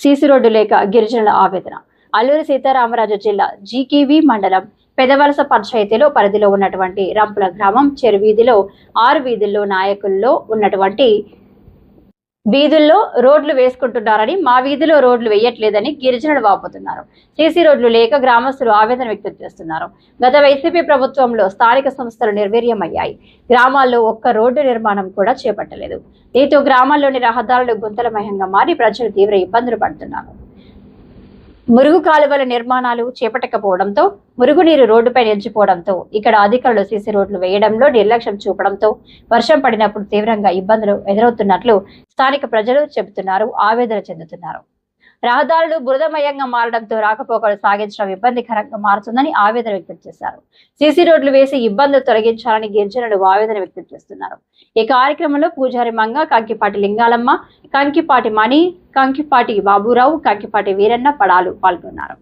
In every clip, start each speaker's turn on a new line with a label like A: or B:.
A: CC road లేక గిరిజనుల ఆవేదన. అల్లూరి సీతారామరాజు జిల్లా జీకేవి మండలం పెదవలస పంచాయతీలో పరిధిలో ఉన్నటువంటి రంపుల గ్రామం చెరువీధిలో 6 వీధుల్లో నాయకుల్లో ఉన్నటువంటి వీధుల్లో రోడ్లు వేసుకుంటున్నారని, మా వీధిలో రోడ్లు వేయట్లేదని గిరిజనులు వాపోతున్నారు. సీసీ రోడ్లు లేక గ్రామస్తులు ఆవేదన వ్యక్తం చేస్తున్నారు. గత వైసీపీ ప్రభుత్వంలో స్థానిక సంస్థలు నిర్వీర్యమయ్యాయి. గ్రామాల్లో ఒక్క రోడ్డు నిర్మాణం కూడా చేపట్టలేదు. దీంతో గ్రామాల్లోని రహదారులు గుంతలమయంగా మారి ప్రజలు తీవ్ర ఇబ్బందులు పడుతున్నారు. మురుగు కాలువల నిర్మాణాలు చేపట్టకపోవడంతో, మురుగునీరు రోడ్డుపై నిలిచిపోవడంతో, ఇక్కడ అధికారులు సీసీ రోడ్లు వేయడంలో నిర్లక్ష్యం చూపడంతో వర్షం పడినప్పుడు తీవ్రంగా ఇబ్బందులు ఎదురవుతున్నట్లు స్థానిక ప్రజలు చెబుతున్నారు, ఆవేదన చెందుతున్నారు. రహదారులు బురదమయంగా మారడంతో రాకపోకలు సాగించడం ఇబ్బందికరంగా మారుతుందని ఆవేదన వ్యక్తం చేశారు. సీసీ రోడ్లు వేసి ఇబ్బందులు తొలగించాలని గిరిజనులు ఆవేదన వ్యక్తం చేస్తున్నారు. ఈ కార్యక్రమంలో పూజారి మంగ, కంకిపాటి లింగాలమ్మ, కంకిపాటి మణి, కంకిపాటి బాబురావు, కంకిపాటి వీరన్న పడాలు పాల్గొన్నారు.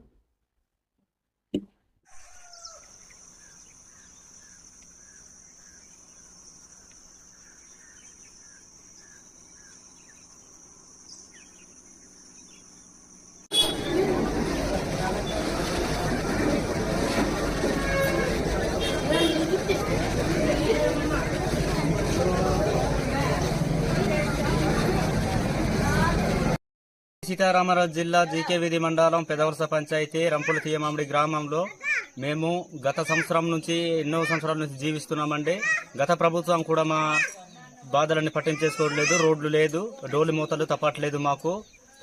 B: సీతారామరాజు జిల్లా జీకేవిధి మండలం పెదవలస పంచాయతీ రంపుల తీయమామిడి గ్రామంలో మేము గత సంవత్సరం నుంచి ఎన్నో సంవత్సరాల నుంచి జీవిస్తున్నామండి. గత ప్రభుత్వం కూడా మా బాధలన్నీ పట్టించేసుకోవట్లేదు. రోడ్లు లేదు, డోలి మూతలు తప్పట్లేదు. మాకు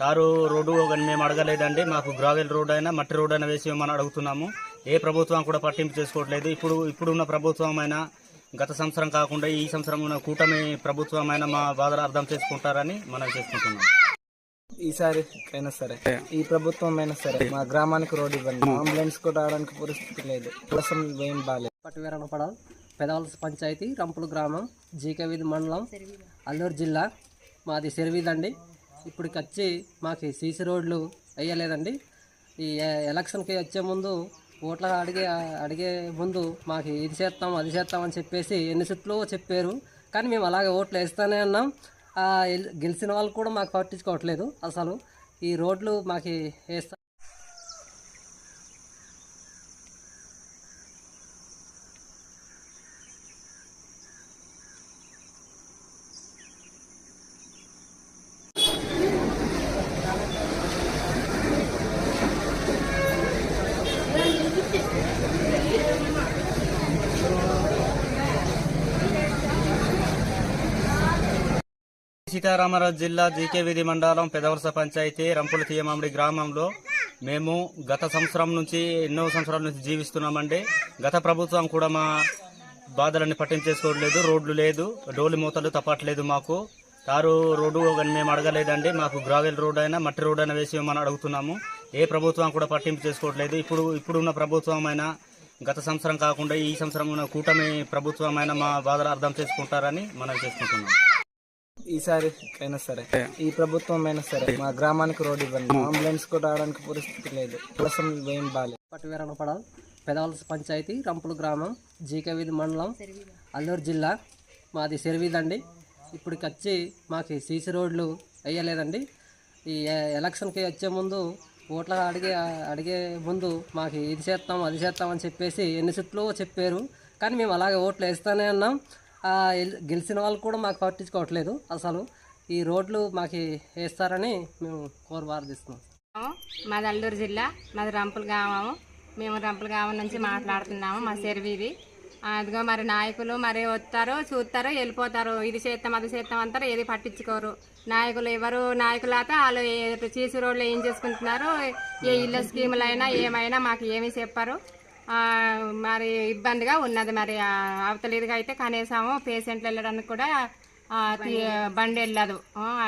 B: తారు రోడ్డు కానీ మేము అడగలేదండి. మాకు గ్రావెల్ రోడ్ అయినా మట్టి రోడ్ అయినా వేసి మనం అడుగుతున్నాము. ఏ ప్రభుత్వం కూడా పట్టింపు చేసుకోవట్లేదు. ఇప్పుడున్న ప్రభుత్వం అయినా గత సంవత్సరం కాకుండా ఈ సంవత్సరం ఉన్న కూటమి ప్రభుత్వం అయినా మా బాధలు అర్థం చేసుకుంటారని మనం చేసుకుంటున్నాం.
C: ఈసారి అయినా సరే, ఈ ప్రభుత్వం అయినా సరే మా గ్రామానికి రోడ్ ఇవ్వండి. అంబులెన్స్ కూడా రావడానికి పరిస్థితి లేదు. కోసం ఏం బాలేదు.
D: పట్టువీరనపడ పెదవలస పంచాయతీ రంపుల గ్రామం జీకేవిధి మండలం అల్లూరు జిల్లా. మాది చెరువీధి అండి. ఇప్పటికి వచ్చి మాకు సీసీ రోడ్లు వేయలేదండి. ఈ ఎలక్షన్కి వచ్చే ముందు ఓట్ల అడిగే ముందు మాకు ఇది చేస్తాం అది చేస్తాం అని చెప్పేసి ఎన్ని చుట్లు చెప్పారు. కానీ మేము అలాగే ఓట్లు వేస్తూనే ఉన్నాం. గెలిచిన వాళ్ళు కూడా మాకు పట్టించుకోవట్లేదు. అసలు ఈ రోడ్లు మాకు వేస్తా
B: సీతారామరాజు జిల్లా జీకేవిధి మండలం పెదవలస పంచాయతీ రంపుల తీయమామిడి గ్రామంలో మేము గత సంవత్సరం నుంచి ఎన్నో సంవత్సరాల నుంచి జీవిస్తున్నామండి. గత ప్రభుత్వం కూడా మా బాధలన్నీ పట్టించేసుకోవట్లేదు. రోడ్లు లేదు, డోలి మూతలు తప్పట్లేదు. మాకు తారు రోడ్డు కానీ మేము అడగలేదండి. మాకు గ్రావెల్ రోడ్ అయినా మట్టి రోడ్ అయినా వేసి మనం అడుగుతున్నాము. ఏ ప్రభుత్వం కూడా పట్టింపు చేసుకోవట్లేదు. ఇప్పుడున్న ప్రభుత్వం అయినా గత సంవత్సరం కాకుండా ఈ సంవత్సరం ఉన్న కూటమి ప్రభుత్వం అయినా మా బాధలు అర్థం చేసుకుంటారని మనం చేసుకుంటున్నాం.
C: ఈసారి అయినా సరే, ఈ ప్రభుత్వం అయినా సరే మా గ్రామానికి రోడ్ ఇవ్వండి. అంబులెన్స్ కూడా రావడానికి పరిస్థితి లేదు. కోసం ఏం బాలేదు.
D: పట్టువీరనపడ పెదవలస పంచాయతీ రంపుల గ్రామం జీకేవిధి మండలం అల్లూరు జిల్లా. మాది చెరువీధి అండి. ఇప్పటికి వచ్చి మాకు సీసీ రోడ్లు వేయలేదండి. ఈ ఎలక్షన్కి వచ్చే ముందు ఓట్ల అడిగే ముందు మాకు ఇది చేస్తాం అది చేస్తాం అని చెప్పేసి ఎన్ని చుట్లు చెప్పారు. కానీ మేము అలాగే ఓట్లు వేస్తూనే ఉన్నాం. గెలిచిన వాళ్ళు కూడా మాకు పట్టించుకోవట్లేదు. అసలు ఈ రోడ్లు మాకు వేస్తారని మేము కోరబారదిస్తున్నాం.
E: మాది అల్లూరు జిల్లా, మాది రంపుల గ్రామము. మేము రంపుల గ్రామం నుంచి మాట్లాడుతున్నాము. మా చెరువీధి. అదిగో మరి నాయకులు మరి వస్తారు, చూస్తారు, వెళ్ళిపోతారు. ఇది చేస్తాం అది చేస్తాం అంటారు, ఏది పట్టించుకోరు. నాయకులు ఎవరు నాయకులైతే వాళ్ళు సీసీ రోడ్లు ఏం చేసుకుంటున్నారు, ఏ ఇళ్ళ స్కీములైనా ఏమైనా మాకు ఏమీ చెప్పారు. మరి ఇబ్బందిగా ఉన్నది. మరి అవతలిదిగా అయితే కనీసం పేషెంట్లు వెళ్ళడానికి కూడా బండి వెళ్ళదు.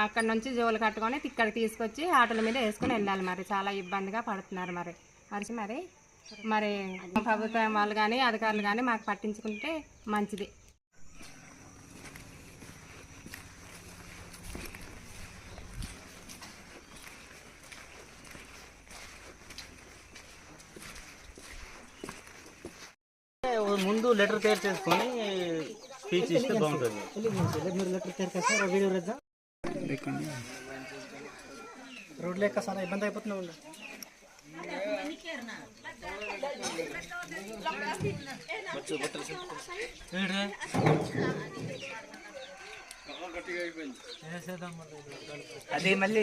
E: అక్కడ నుంచి జోలు కట్టుకొని ఇక్కడికి తీసుకొచ్చి ఆటోల మీద వేసుకొని వెళ్ళాలి. మరి చాలా ఇబ్బందిగా పడుతున్నారు. మరి మరి మరి ప్రభుత్వం వాళ్ళు కానీ అధికారులు కానీ మాకు పట్టించుకుంటే మంచిది.
B: ముందు లెటర్ తయారు చేసుకొని స్పీచ్ ఇస్తే బాగుంటుంది.
C: రోడ్ లేక చాలా ఇబ్బంది అయిపోతున్నాం అండి. అదే మళ్ళీ